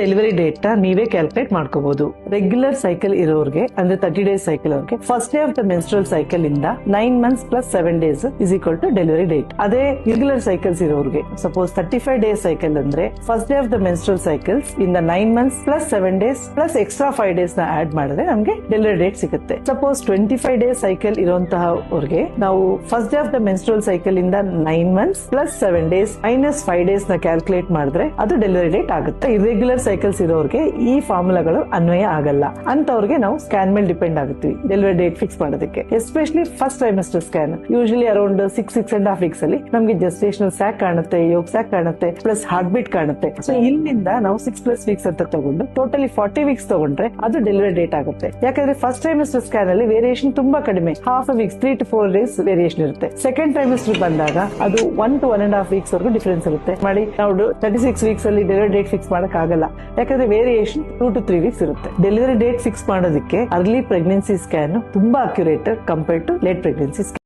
Delivery date ನೀವೇ calculate ಮಾಡ್ಕೋಬಹುದು. Regular cycle ಇರೋರಿಗೆ ಅಂದ್ರೆ 30 ಡೇಸ್ ಸೈಕಲ್ ಅವ್ರಿಗೆ first day of the menstrual cycle ಇಂದ 9 months plus 7 days is equal to delivery date. ಅದೇ ಇರ್ಗ್ಯುಲರ್ ಸೈಕಲ್ಸ್ ಇರೋರಿಗೆ ಸಪೋಸ್ 35 ಡೇಸ್ ಸೈಕಲ್ ಅಂದ್ರೆ first day of the menstrual cycles ಇಂದ 9 months plus 7 days plus extra 5 days ನ add ಮಾಡಿದ್ರೆ ನಮಗೆ delivery date ಸಿಗುತ್ತೆ. Suppose 25 days cycle ಇರುವಂತಹವ್ರಿಗೆ ನಾವು first day of the menstrual cycle ಇಂದ 9 months plus 7 days minus 5 days ನ ಕ್ಯಾಲ್ಕುಲೇಟ್ ಮಾಡಿದ್ರೆ ಅದು ಡೆಲಿವರಿ ಡೇಟ್ ಆಗುತ್ತೆ. ಇರೆಗ್ಯುಲರ್ ಸೈಕಲ್ಸ್ ಇರೋರಿಗೆ ಈ ಫಾರ್ಮುಲಾಗಳು ಅನ್ವಯ ಆಗಲ್ಲ. ಅಂತವ್ರಿಗೆ ನಾವು ಸ್ಕ್ಯಾನ್ ಮೇಲೆ ಡಿಪೆಂಡ್ ಆಗುತ್ತೀವಿ ಡೆಲಿವರಿ ಡೇಟ್ ಫಿಕ್ಸ್ ಮಾಡೋದಕ್ಕೆ. Especially first trimester scan usually around 6.5 weeks ಅಲ್ಲಿ ನಮಗೆ ಜೆಸ್ಟೇಷನಲ್ ಸ್ಯಾಕ್ ಕಾಣುತ್ತೆ, ಯೋಗ್ ಸ್ಯಾಕ್ ಕಾಣುತ್ತೆ, ಪ್ಲಸ್ ಹಾರ್ಟ್ ಬೀಟ್ ಕಾಣುತ್ತೆ. ಸೊ ಇಲ್ಲಿಂದ ನಾವು 6+ weeks ಅಂತ ತಗೊಂಡು ಟೋಟಲಿ 40 weeks ತಗೊಂಡ್ರೆ ಅದು ಡೆಲಿವರಿ ಡೇಟ್ ಆಗುತ್ತೆ. ಯಾಕಂದ್ರೆ ಫಸ್ಟ್ ಟ್ರೈಮೆಸ್ಟರ್ ಸ್ಕ್ಯಾನ್ ಅಲ್ಲಿ ವೇರಿಯೇಷನ್ ತುಂಬಾ ಕಡಿಮೆ, half a week 3 to 4 days variation ಇರುತ್ತೆ. ಸೆಕೆಂಡ್ ಟ್ರೈಮೆಸ್ಟರ್ ಬಂದಾಗ ಅದು 1 to 1.5 weeks ವರೆಗೂ ಡಿಫರೆನ್ಸ್ ಇರುತ್ತೆ. ಮಾಡಿ ನಾವು 36 weeks ಅಲ್ಲಿ ಡೆಲಿವರಿ ಡೇಟ್ ಫಿಕ್ಸ್ ಮಾಡಕ್ ಆಗಲ್ಲ, ಯಾಕಂದ್ರೆ ವೇರಿಯೇಷನ್ 2 to 3 weeks ಇರುತ್ತೆ. ಡೆಲಿವರಿ ಡೇಟ್ ಫಿಕ್ಸ್ ಮಾಡೋದಕ್ಕೆ ಅರ್ಲಿ ಪ್ರೆಗ್ನೆನ್ಸಿ ಸ್ಕ್ಯಾನ್ ತುಂಬಾ accurate compared to late pregnancy scan.